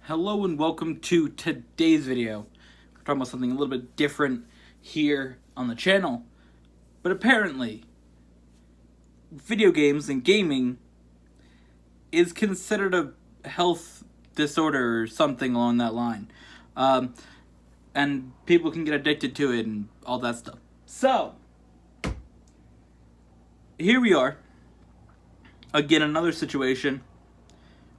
Hello and welcome to today's video. We're talking about something a little bit different here on the channel. But apparently, video games and gaming is considered a health disorder or something along that line. And people can get addicted to it and all that stuff. So, here we are. Again, another situation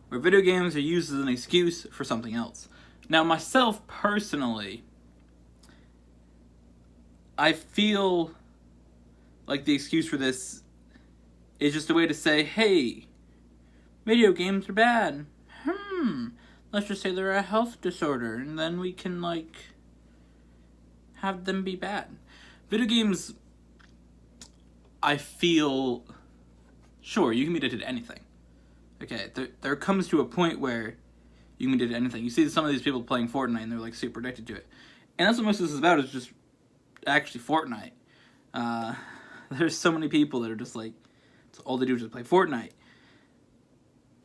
where video games are used as an excuse for something else. Now, myself personally, I feel like the excuse for this is just a way to say, hey, video games are bad. Let's just say they're a health disorder, and then we can, have them be bad. Video games, I feel, sure, you can be addicted to anything. Okay, there comes to a point where you can be addicted to anything. You see some of these people playing Fortnite and they're super addicted to it. And that's what most of this is about, is just actually Fortnite. There's so many people that are just it's all they do is just play Fortnite.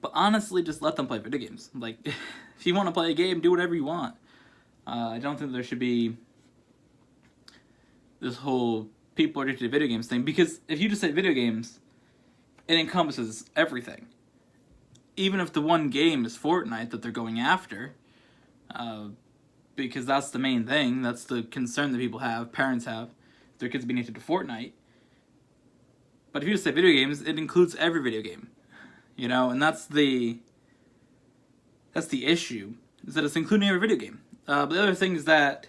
But honestly, just let them play video games. If you want to play a game, do whatever you want. I don't think there should be this whole people are addicted to video games thing, because if you just say video games, it encompasses everything. Even if the one game is Fortnite that they're going after, because that's the main thing, that's the concern that people have, parents have, their kids being addicted to Fortnite. But if you just say video games, it includes every video game, and that's the issue, is that it's including every video game. But the other thing is that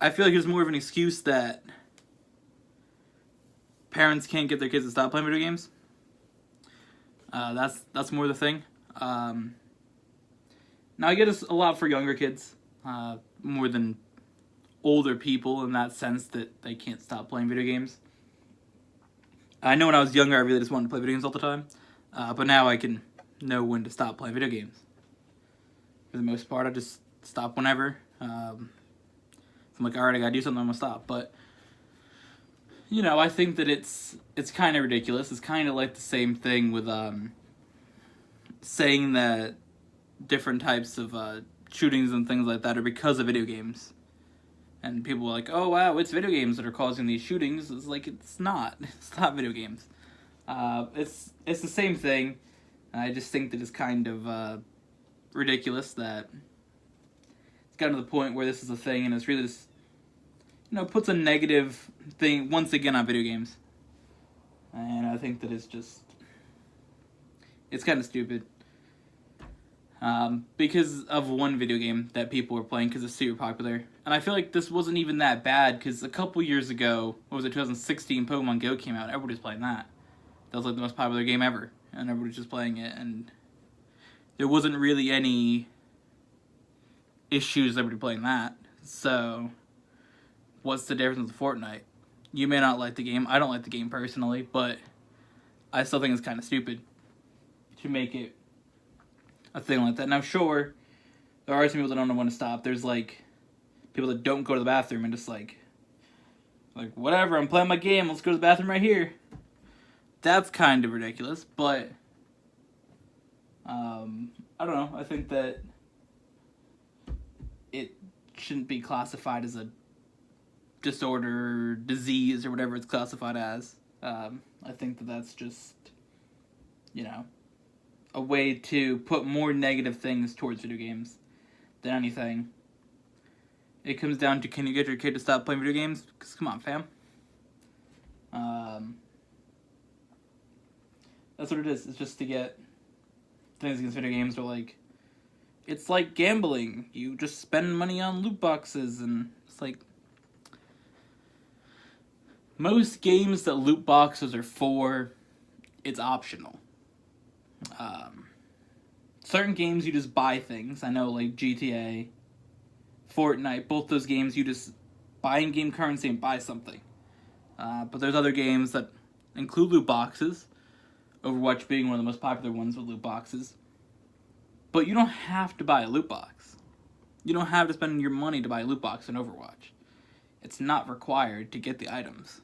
I feel like there's more of an excuse that parents can't get their kids to stop playing video games. That's more the thing. Now I get this a lot for younger kids, more than older people, in that sense that they can't stop playing video games. I know when I was younger, I really just wanted to play video games all the time, but now I can know when to stop playing video games. For the most part, I just stop whenever. If I'm like, alright, I gotta do something, I'm gonna stop. But I think that it's kind of ridiculous. It's kind of like the same thing with saying that different types of shootings and things like that are because of video games. And people are like, oh wow, it's video games that are causing these shootings. It's like, it's not. It's not video games. It's the same thing. I just think that it's kind of ridiculous that it's gotten to the point where this is a thing, and it's really just, puts a negative thing once again on video games. And I think that it's kind of stupid. Because of one video game that people were playing because it's super popular. And I feel like this wasn't even that bad, because a couple years ago, 2016, Pokemon Go came out, everybody was playing that. That was the most popular game ever, and everybody was just playing it, and there wasn't really any issues with everybody playing that. So what's the difference with Fortnite? You may not like the game. I don't like the game personally, but I still think it's kind of stupid to make it a thing like that. Now, sure, there are some people that don't know when to stop. There's people that don't go to the bathroom and just whatever, I'm playing my game, let's go to the bathroom right here. That's kind of ridiculous, but I don't know. I think that it shouldn't be classified as a disorder, disease, or whatever it's classified as. I think that that's just, a way to put more negative things towards video games than anything. It comes down to, can you get your kid to stop playing video games? Because, come on, fam. That's what it is. It's just to get things against video games, or it's like gambling. You just spend money on loot boxes, and it's most games that loot boxes are for, it's optional. Certain games you just buy things. I know, GTA, Fortnite, both those games you just buy in-game currency and buy something. But there's other games that include loot boxes, Overwatch being one of the most popular ones with loot boxes. But you don't have to buy a loot box. You don't have to spend your money to buy a loot box in Overwatch. It's not required to get the items.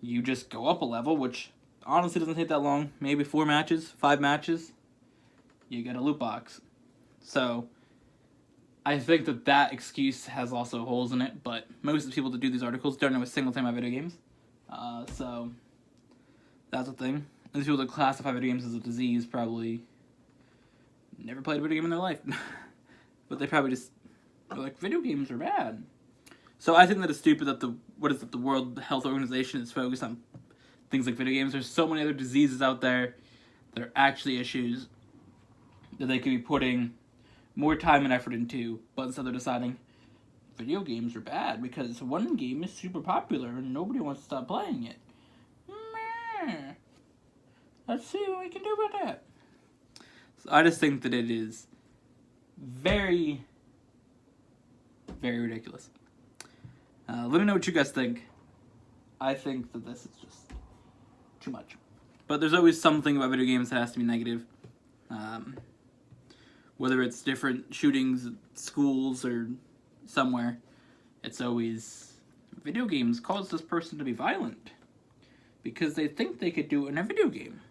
You just go up a level, which honestly doesn't take that long. Maybe 4 matches, 5 matches. You get a loot box. So I think that excuse has also holes in it, but most of the people that do these articles don't know a single thing about video games. So that's a thing. And the people that classify video games as a disease probably never played a video game in their life. But they probably just are like, video games are bad. So I think that it's stupid that the World Health Organization is focused on things like video games. There's so many other diseases out there that are actually issues that they could be putting more time and effort into, but instead they're deciding video games are bad because one game is super popular and nobody wants to stop playing it. Meh. Let's see what we can do about that. So I just think that it is very, very ridiculous. Let me know what you guys think. I think that this is just too much. But there's always something about video games that has to be negative. Whether it's different shootings at schools or somewhere, it's always video games cause this person to be violent because they think they could do it in a video game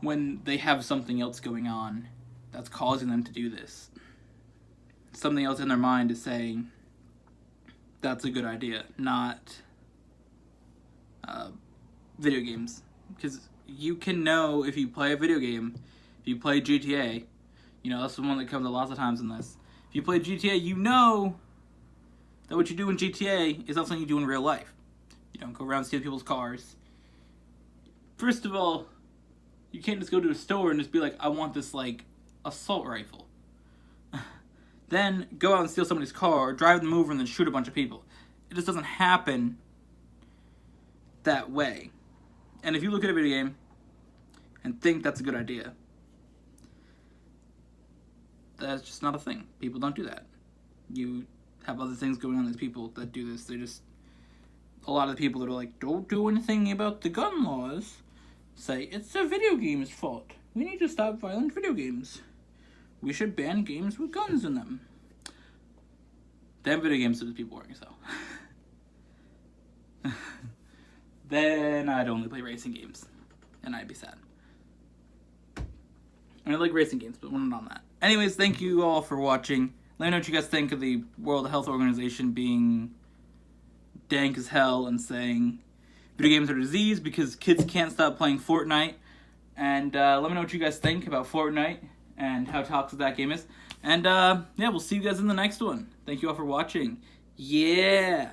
when they have something else going on that's causing them to do this. Something else in their mind is saying that's a good idea, not video games. Because you can know if you play a video game, if you play GTA, you know, that's the one that comes up lots of times in this. If you play GTA, you know that what you do in GTA is not something you do in real life. You don't go around stealing people's cars. First of all, you can't just go to a store and just be like, I want this, like, assault rifle. Then go out and steal somebody's car, or drive them over and then shoot a bunch of people. It just doesn't happen that way. And if you look at a video game and think that's a good idea, that's just not a thing. People don't do that. You have other things going on. There's people that do this. They just, a lot of the people that are like, don't do anything about the gun laws, say, it's the video game's fault. We need to stop violent video games. We should ban games with guns in them. Then video games are the people working, so. Then I'd only play racing games. And I'd be sad. I like racing games, but we're not on that. Anyways, thank you all for watching. Let me know what you guys think of the World Health Organization being dank as hell and saying video games are a disease because kids can't stop playing Fortnite. And let me know what you guys think about Fortnite and how toxic that game is. And yeah, we'll see you guys in the next one. Thank you all for watching. Yeah!